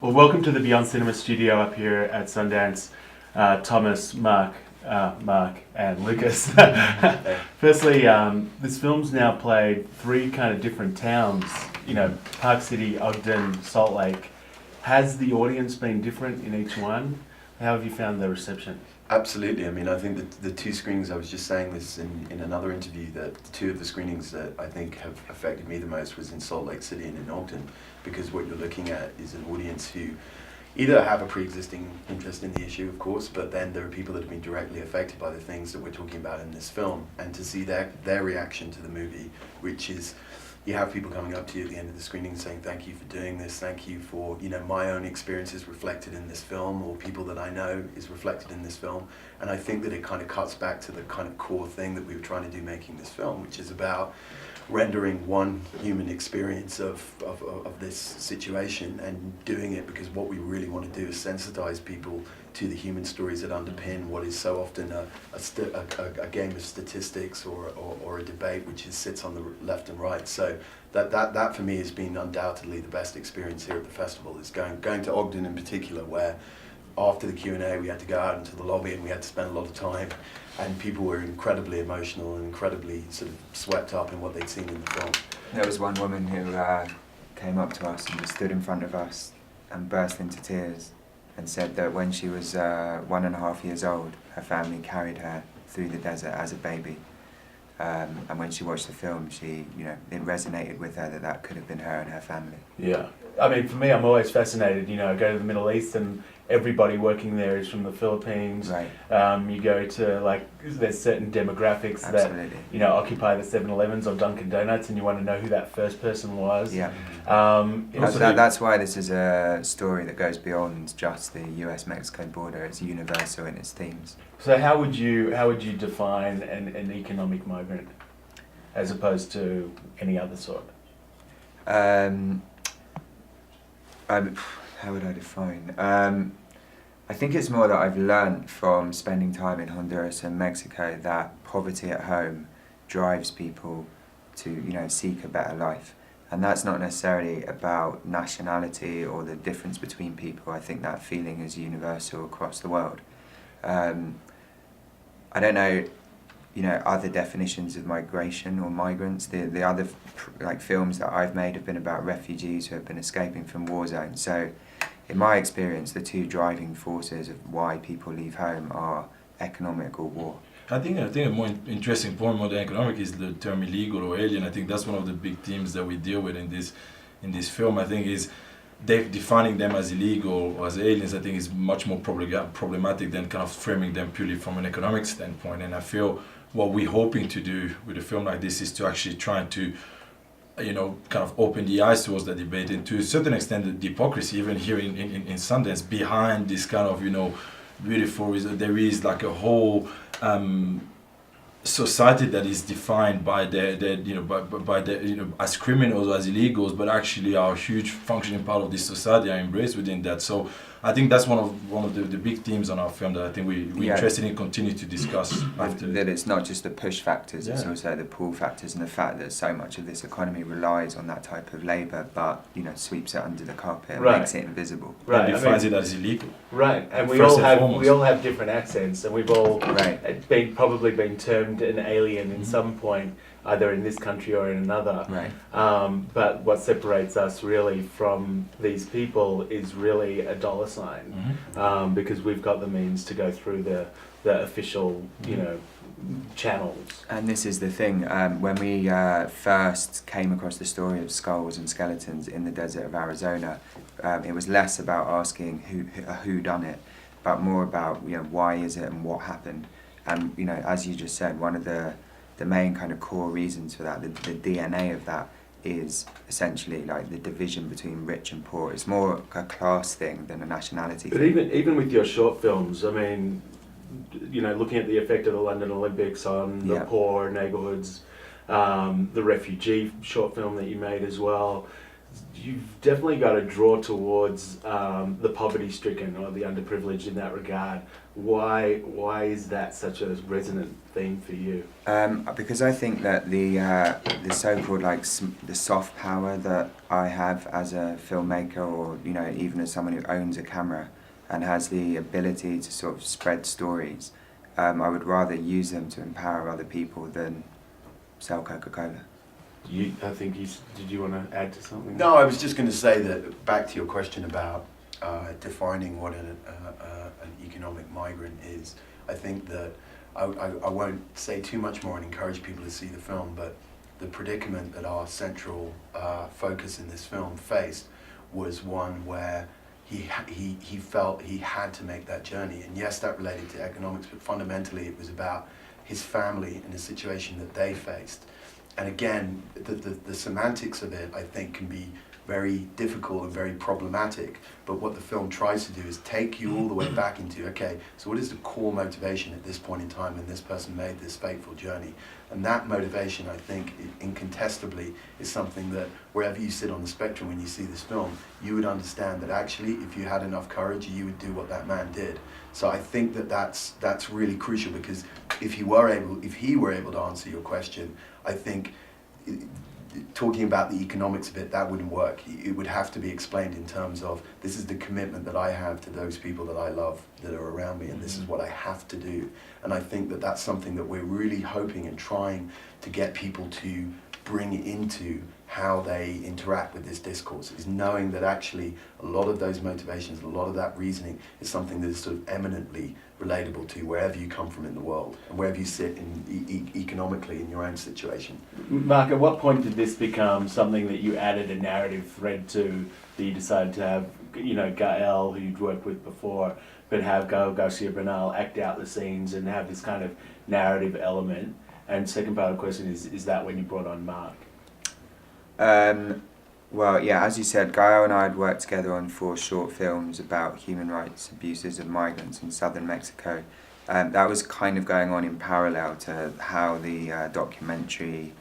Well, welcome to the Beyond Cinema studio up here at Sundance. Thomas, Marc, and Lucas. Firstly, this film's now played three kind of different towns, Park City, Ogden, Salt Lake. Has the audience been different in each one? How have you found the reception? Absolutely. I mean, I think that the two screenings, I was just saying this in another interview, that two of the screenings that I think have affected me the most was in Salt Lake City and in Ogden, because what you're looking at is an audience who either have a pre-existing interest in the issue, of course, but then there are people that have been directly affected by the things that we're talking about in this film, and to see their reaction to the movie, which is, you have people coming up to you at the end of the screening saying, thank you for doing this, thank you for, my own experiences reflected in this film, or people that I know is reflected in this film. And I think that it kind of cuts back to the kind of core thing that we were trying to do making this film, which is about rendering one human experience of this situation, and doing it because what we really want to do is sensitize people to the human stories that underpin what is so often a game of statistics or a debate which sits on the left and right. So that for me has been undoubtedly the best experience here at the festival, is going to Ogden in particular, where after the Q&A we had to go out into the lobby and we had to spend a lot of time, and people were incredibly emotional and incredibly sort of swept up in what they'd seen in the film. There was one woman who came up to us and just stood in front of us and burst into tears and said that when she was 1.5 years old, her family carried her through the desert as a baby. And when she watched the film, it resonated with her that could have been her and her family. Yeah. I mean, for me, I'm always fascinated. I go to the Middle East and everybody working there is from the Philippines. Right. You go to, there's certain demographics Absolutely. that, occupy the 7-Elevens or Dunkin' Donuts, and you want to know who that first person was. Yeah. Also, That's why this is a story that goes beyond just the US-Mexico border. It's universal in its themes. So how would you define an economic migrant as opposed to any other sort? How would I define? I think it's more that I've learnt from spending time in Honduras and Mexico that poverty at home drives people to seek a better life, and that's not necessarily about nationality or the difference between people. I think that feeling is universal across the world. I don't know, other definitions of migration or migrants. The other films that I've made have been about refugees who have been escaping from war zones. So, in my experience, the two driving forces of why people leave home are economic or war. I think a more interesting point, more than economic, is the term illegal or alien. I think that's one of the big themes that we deal with in this film. I think is defining them as illegal or as aliens. I think is much more problematic than kind of framing them purely from an economic standpoint. And I feel what we're hoping to do with a film like this is to actually try to kind of open the eyes towards that debate, and to a certain extent the hypocrisy, even here in Sundance, behind this kind of, beautiful, there is like a whole society that is defined by as criminals or as illegals, but actually are a huge functioning part of this society, are embraced within that. So I think that's one of the big themes on our film that I think we're interested in continue to discuss after. That it's not just the push factors, it's also the pull factors, and the fact that so much of this economy relies on that type of labour, but sweeps it under the carpet and makes it invisible. Right. And defines it as illegal. Right, and we First all have different accents, and we've all probably been termed an alien in some point, either in this country or in another. Right. But what separates us really from these people is really a dollar sign, because we've got the means to go through the official, channels. And this is the thing, when we first came across the story of skulls and skeletons in the desert of Arizona, it was less about asking who done it, but more about why is it and what happened. And as you just said, one of the main kind of core reasons for that, the DNA of that, is essentially like the division between rich and poor. It's more a class thing than a nationality thing. But even with your short films, I mean, looking at the effect of the London Olympics on the poor neighbourhoods, the refugee short film that you made as well, you've definitely got a draw towards the poverty-stricken or the underprivileged in that regard. Why is that such a resonant theme for you? Because I think that the so-called the soft power that I have as a filmmaker, or even as someone who owns a camera and has the ability to sort of spread stories, I would rather use them to empower other people than sell Coca-Cola. Did you want to add to something? No, I was just going to say that, back to your question about defining what an economic migrant is. I think that I won't say too much more and encourage people to see the film, but the predicament that our central focus in this film faced was one where he felt he had to make that journey. And yes, that related to economics, but fundamentally it was about his family and the situation that they faced. And again, the semantics of it, I think, can be very difficult and very problematic, but what the film tries to do is take you all the way back into, okay, so what is the core motivation at this point in time when this person made this fateful journey? And that motivation, I think, incontestably is something that wherever you sit on the spectrum when you see this film, you would understand that actually, if you had enough courage, you would do what that man did. So I think that that's really crucial, because if he were able to answer your question, I think talking about the economics of it, that wouldn't work. It would have to be explained in terms of, this is the commitment that I have to those people that I love that are around me, and this is what I have to do. And I think that that's something that we're really hoping and trying to get people to bring into how they interact with this discourse, is knowing that actually a lot of those motivations, a lot of that reasoning is something that is sort of eminently relatable to wherever you come from in the world and wherever you sit in economically in your own situation. Marc, at what point did this become something that you added a narrative thread to, that you decided to have, Gael, who you'd worked with before, but have Gael Garcia Bernal act out the scenes and have this kind of narrative element? And second part of the question is that when you brought on Marc? Well, yeah, as you said, Gael and I had worked together on 4 short films about human rights abuses of migrants in southern Mexico. That was kind of going on in parallel to how the documentary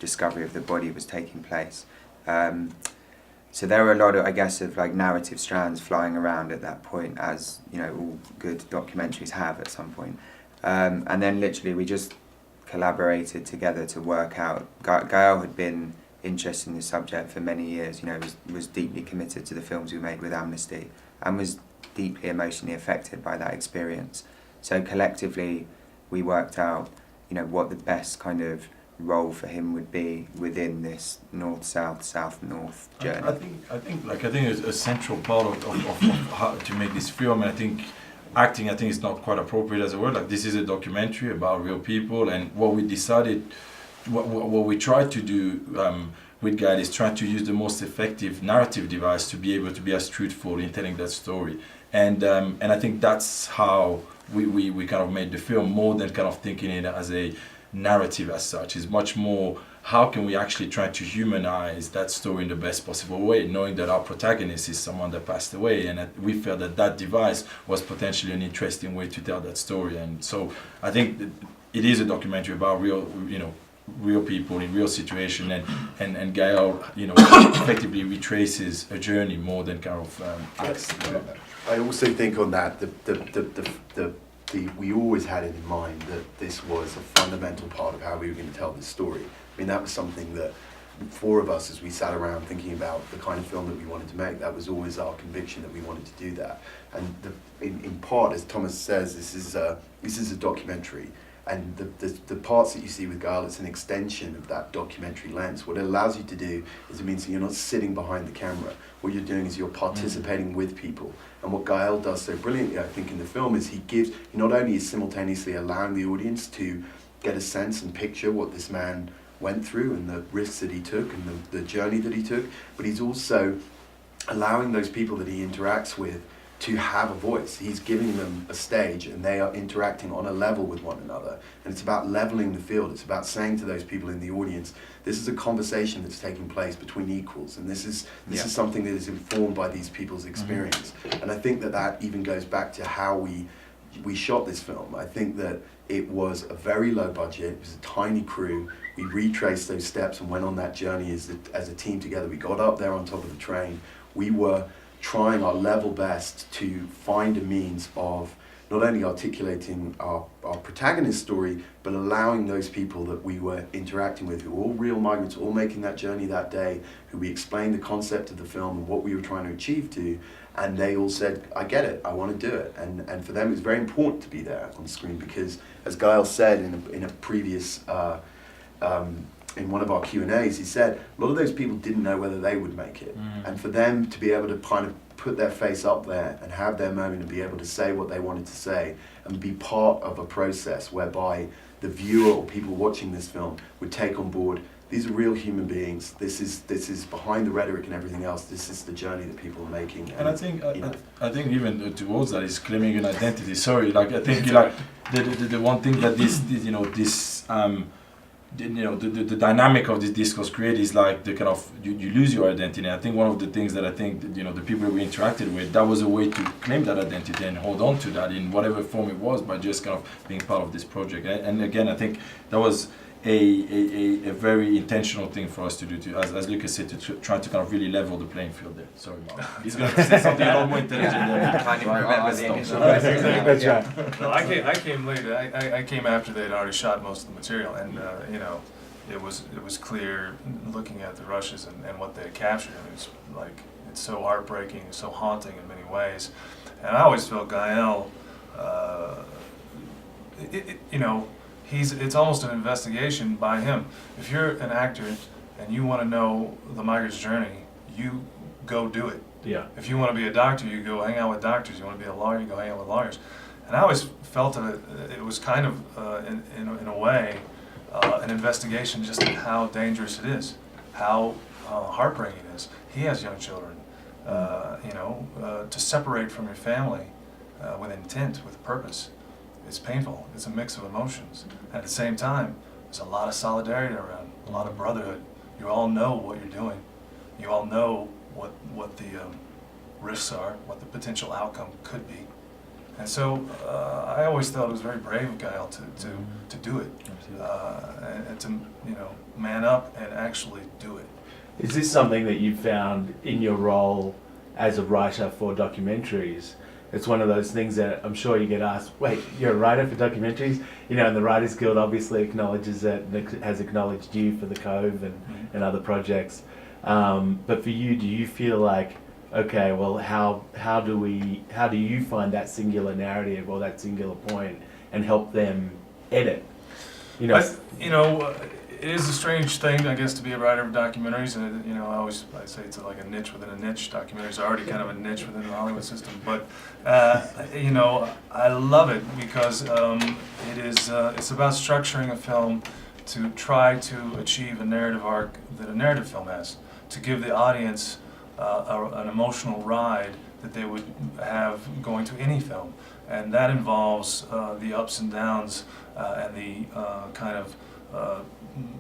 discovery of the body was taking place. So there were a lot of, I guess, of narrative strands flying around at that point, as all good documentaries have at some point. And then literally we just collaborated together to work out. Gael had been interested in the subject for many years, was deeply committed to the films we made with Amnesty and was deeply emotionally affected by that experience. So collectively we worked out, what the best kind of role for him would be within this north-south, south-north journey. I think it's a central part of how to make this film, and I think acting, is not quite appropriate as a word. This is a documentary about real people, and what we decided, what we tried to do with Gael is try to use the most effective narrative device to be able to be as truthful in telling that story. And I think that's how we kind of made the film, more than kind of thinking it as a narrative as such. It's much more, how can we actually try to humanize that story in the best possible way, knowing that our protagonist is someone that passed away, and that we felt that device was potentially an interesting way to tell that story. And so I think that it is a documentary about real people in real situation, and Gael, effectively retraces a journey more than kind of. I also think on that, we always had it in mind that this was a fundamental part of how we were going to tell this story. I mean, that was something that 4 of us, as we sat around thinking about the kind of film that we wanted to make, that was always our conviction that we wanted to do that. And in part, as Thomas says, this is a documentary. And the parts that you see with Gael, it's an extension of that documentary lens. What it allows you to do is it means that you're not sitting behind the camera. What you're doing is you're participating with people. And what Gael does so brilliantly, I think, in the film is he not only is simultaneously allowing the audience to get a sense and picture what this man went through and the risks that he took and the journey that he took, but he's also allowing those people that he interacts with to have a voice. He's giving them a stage, and they are interacting on a level with one another. And it's about leveling the field. It's about saying to those people in the audience, this is a conversation that's taking place between equals, and this is something that is informed by these people's experience. And I think that even goes back to how we we shot this film. I think that it was a very low budget, it was a tiny crew. We retraced those steps and went on that journey as a team together. We got up there on top of the train. We were trying our level best to find a means of not only articulating our protagonist story, but allowing those people that we were interacting with, who were all real migrants, all making that journey that day, who we explained the concept of the film and what we were trying to achieve to, and they all said, I get it, I want to do it. And for them, it was very important to be there on screen because, as Gael said in a previous, in one of our Q&As, he said, a lot of those people didn't know whether they would make it. And for them to be able to kind of put their face up there and have their moment and be able to say what they wanted to say and be part of a process whereby the viewer or people watching this film would take on board, these are real human beings, this is behind the rhetoric and everything else, this is the journey that people are making. And I think I think even towards that is claiming an identity. Sorry, like I think like the one thing that the dynamic of this discourse creates is like the kind of you lose your identity. And I think one of the things that I think the people we interacted with, that was a way to claim that identity and hold on to that in whatever form it was, by just kind of being part of this project. And again, I think that was a very intentional thing for us to do, as Lucas said, to try to kind of really level the playing field there. Sorry, Marc. He's going to say something a lot more intelligent than me. Can't even remember the initial That's right. No, I came later. I came after they'd already shot most of the material, and it was clear looking at the rushes and what they had captured. It was like, it's so heartbreaking, so haunting in many ways. And I always felt Gael, it's almost an investigation by him. If you're an actor and you want to know the migrant's journey, you go do it. Yeah. If you want to be a doctor, you go hang out with doctors. You want to be a lawyer, you go hang out with lawyers. And I always felt that it was kind of, in a way, an investigation just in how dangerous it is, how heartbreaking it is. He has young children. To separate from your family with intent, with purpose, it's painful. It's a mix of emotions. At the same time, there's a lot of solidarity around, a lot of brotherhood. You all know what you're doing. You all know what the risks are, what the potential outcome could be. And so I always thought it was very brave of Gael to do it, and to man up and actually do it. Is this something that you found in your role as a writer for documentaries? It's one of those things that I'm sure you get asked, wait, you're a writer for documentaries? And the Writers Guild obviously acknowledges it and has acknowledged you for The Cove and other projects. But for you, do you feel like, okay, well, how do you find that singular narrative or that singular point and help them edit? It is a strange thing, I guess, to be a writer of documentaries, and I say it's like a niche within a niche. Documentaries are already kind of a niche within the Hollywood system, but I love it because it's about structuring a film to try to achieve a narrative arc that a narrative film has, to give the audience an emotional ride that they would have going to any film, and that involves the ups and downs and the kind of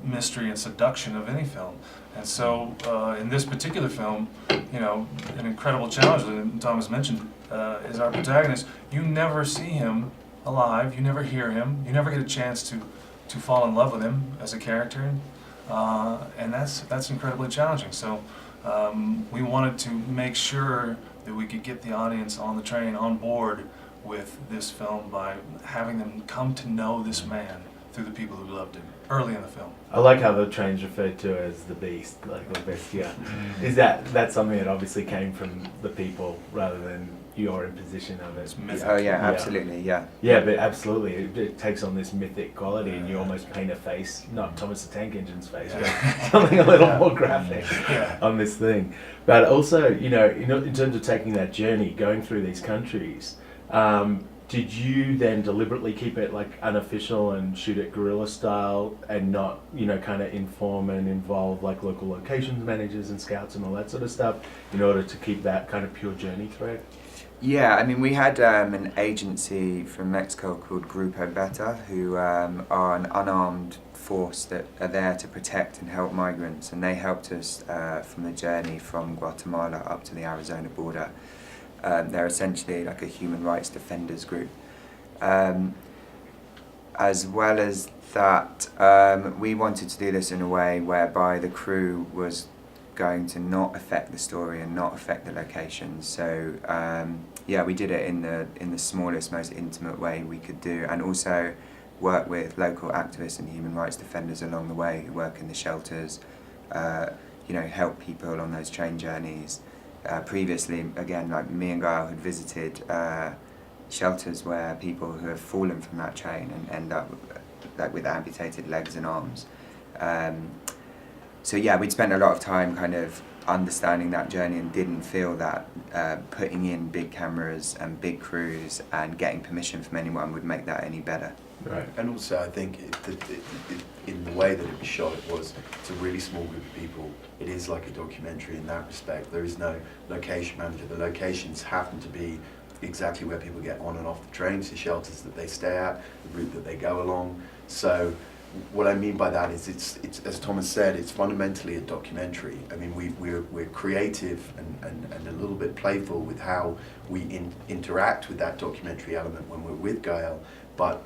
mystery and seduction of any film. And so in this particular film, an incredible challenge that Thomas mentioned is our protagonist. You never see him alive, you never hear him, you never get a chance to fall in love with him as a character, and that's incredibly challenging. So we wanted to make sure that we could get the audience on the train, on board with this film by having them come to know this man through the people who loved him early in the film. I like how the train's referred to as the beast, like the bestia. Is that's something that obviously came from the people rather than your imposition of it? Oh yeah, absolutely, yeah. Yeah, but absolutely, it takes on this mythic quality, and you almost paint a face, not Thomas the Tank Engine's face, but something a little more graphic on this thing. But also, in terms of taking that journey, going through these countries, did you then deliberately keep it like unofficial and shoot it guerrilla style and not, kind of inform and involve like local locations managers and scouts and all that sort of stuff in order to keep that kind of pure journey thread? Yeah, I mean, we had an agency from Mexico called Grupo Beta, who are an unarmed force that are there to protect and help migrants, and they helped us from the journey from Guatemala up to the Arizona border. They're essentially like a human rights defenders group. As well as that, we wanted to do this in a way whereby the crew was going to not affect the story and not affect the locations. So yeah, we did it in the smallest, most intimate way we could do, and also work with local activists and human rights defenders along the way who work in the shelters, you know, help people on those train journeys. Previously, again, like me and Gail had visited shelters where people who have fallen from that train and end up like with amputated legs and arms. So yeah, we'd spent a lot of time kind of understanding that journey and didn't feel that putting in big cameras and big crews and getting permission from anyone would make that any better. Right. And also, I think in the way that it was shot, it's a really small group of people. It is like a documentary in that respect. There is no location manager. The locations happen to be exactly where people get on and off the trains, the shelters that they stay at, the route that they go along. So what I mean by that is it's as Thomas said, it's fundamentally a documentary. I mean, we're creative and a little bit playful with how we interact with that documentary element when we're with Gail, but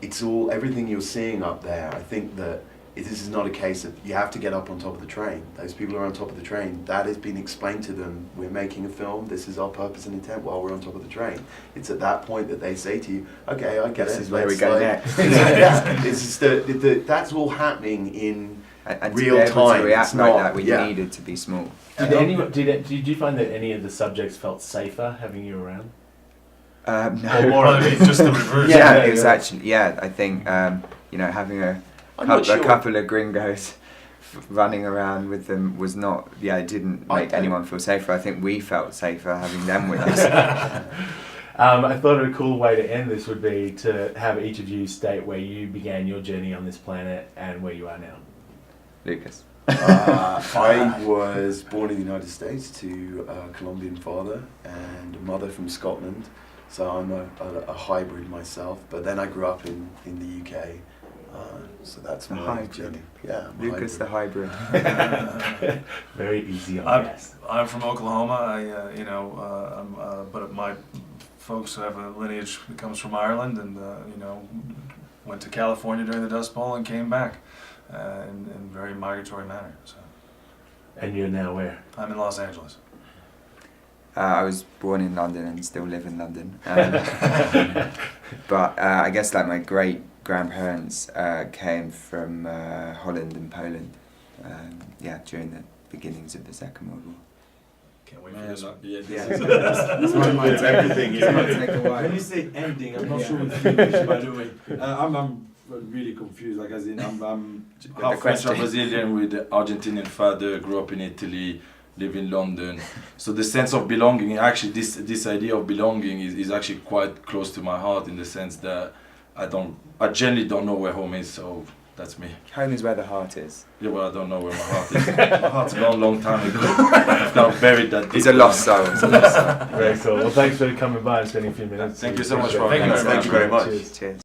it's all, everything you're seeing up there, I think that this is not a case of you have to get up on top of the train. Those people are on top of the train. That has been explained to them. We're making a film. This is our purpose and intent while we're on top of the train. It's at that point that they say to you, okay, I get it. This is where we go next. Yeah, it's just that's all happening in And real to be able time. to react It's like not- that, we yeah. needed to be small. Did you find that any of the subjects felt safer having you around? No. Or more Well, I mean, just the reverse. Yeah, Yeah, exactly. Yeah, I think you know, having a I'm not sure. couple of gringos running around with them was not. Yeah, it didn't I make don't- anyone feel safer. I think we felt safer having them with us. I thought a cool way to end this would be to have each of you state where you began your journey on this planet and where you are now. Lucas. I was born in the United States to a Colombian father and a mother from Scotland, so I'm a hybrid myself. But then I grew up in the UK, so that's A my hybrid. journey. Yeah, I'm a Lucas the hybrid. hybrid. Very easy on guess. I'm from Oklahoma. But my folks have a lineage that comes from Ireland, and went to California during the Dust Bowl and came back in a very migratory manner. So And you're now where? I'm in Los Angeles. I was born in London and still live in London. But I guess like my great grandparents came from Holland and Poland. Yeah, during the beginnings of the Second World War. Can't wait for Man, this one. yeah, Yeah. this one might It's everything, It's gonna yeah. take a while. When you say ending, I'm not Yeah. sure what finish, by the way. I'm really confused, like as in I'm half French question. or Brazilian with an Argentinian father, grew up in Italy, live in London. So the sense of belonging, actually this idea of belonging is actually quite close to my heart in the sense that I generally don't know where home is, so that's me. Home is where the heart is. Yeah, well, I don't know where my heart is. My heart's gone a long time ago. I've kind of buried that deep. It's a lost soul. It's a lost soul. Very cool. Well, thanks for coming by and spending a few minutes. Thank you so much for Appreciate it. having us. Thank you very much. Cheers. Cheers.